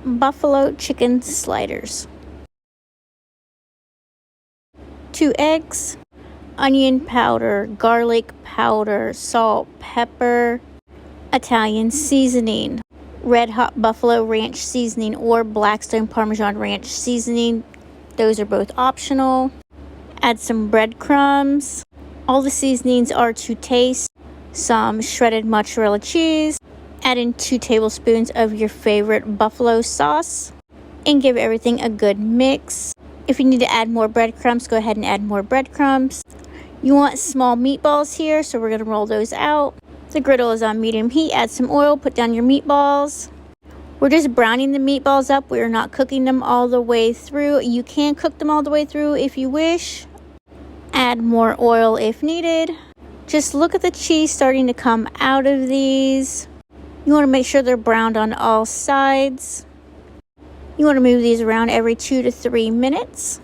buffalo chicken sliders, 2 eggs, onion powder, garlic powder, salt, pepper, Italian seasoning, red hot buffalo ranch seasoning or Blackstone Parmesan ranch seasoning. Those are both optional. Add some breadcrumbs. All the seasonings are to taste. Some shredded mozzarella cheese. Add in 2 tablespoons of your favorite buffalo sauce and give everything a good mix. If you need to add more breadcrumbs, go ahead and add more breadcrumbs. You want small meatballs here, so we're going to roll those out. The griddle is on medium heat. Add some oil, put down your meatballs. We're just browning the meatballs up. We're not cooking them all the way through. You can cook them all the way through if you wish. Add more oil if needed. Just look at the cheese starting to come out of these. You want to make sure they're browned on all sides. You want to move these around every 2 to 3 minutes.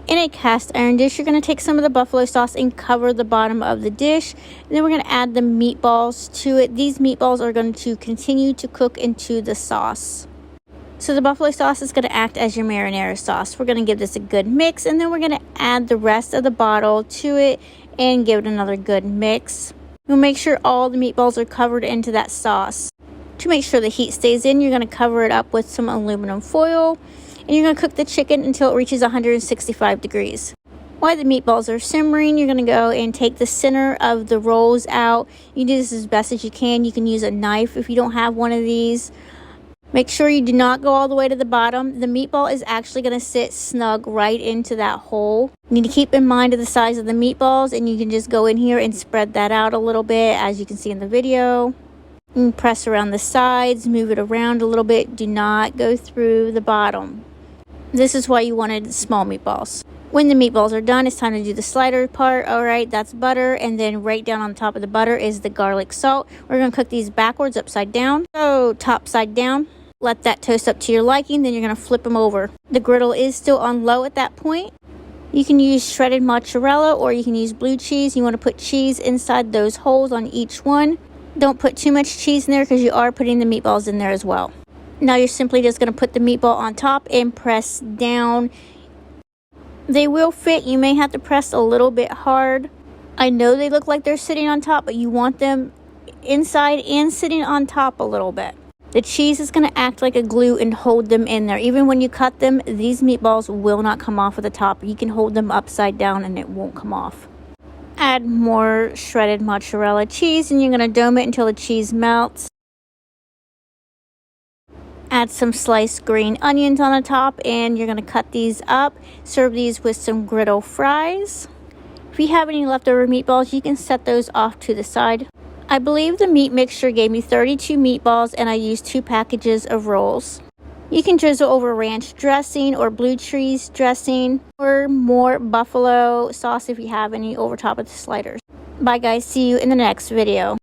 In a cast iron dish, you're going to take some of the buffalo sauce and cover the bottom of the dish. And then we're going to add the meatballs to it. These meatballs are going to continue to cook into the sauce. So the buffalo sauce is going to act as your marinara sauce. We're going to give this a good mix, and then we're going to add the rest of the bottle to it and give it another good mix. We'll make sure all the meatballs are covered into that sauce. To make sure the heat stays in, you're going to cover it up with some aluminum foil. And you're going to cook the chicken until it reaches 165 degrees. While the meatballs are simmering, you're going to go and take the center of the rolls out. You do this as best as you can. You can use a knife if you don't have one of these. Make sure you do not go all the way to the bottom. The meatball is actually going to sit snug right into that hole. You need to keep in mind the size of the meatballs, and you can just go in here and spread that out a little bit, as you can see in the video. And press around the sides, move it around a little bit. Do not go through the bottom. This is why you wanted small meatballs. When the meatballs are done, it's time to do the slider part. All right, that's butter, and then right down on top of the butter is the garlic salt. We're going to cook these backwards, upside down. So top side down. Let that toast up to your liking, then you're going to flip them over. The griddle is still on low at that point. You can use shredded mozzarella or you can use blue cheese. You want to put cheese inside those holes on each one. Don't put too much cheese in there because you are putting the meatballs in there as well. Now you're simply just going to put the meatball on top and press down. They will fit. You may have to press a little bit hard. I know they look like they're sitting on top, but you want them inside and sitting on top a little bit. The cheese is going to act like a glue and hold them in there. Even when you cut them, these meatballs will not come off at the top. You can hold them upside down and it won't come off. Add more shredded mozzarella cheese, and you're going to dome it until the cheese melts. Add some sliced green onions on the top, and you're going to cut these up. Serve these with some griddle fries. If you have any leftover meatballs, you can set those off to the side. I believe the meat mixture gave me 32 meatballs, and I used 2 packages of rolls. You can drizzle over ranch dressing or blue cheese dressing or more buffalo sauce if you have any over top of the sliders. Bye guys, see you in the next video.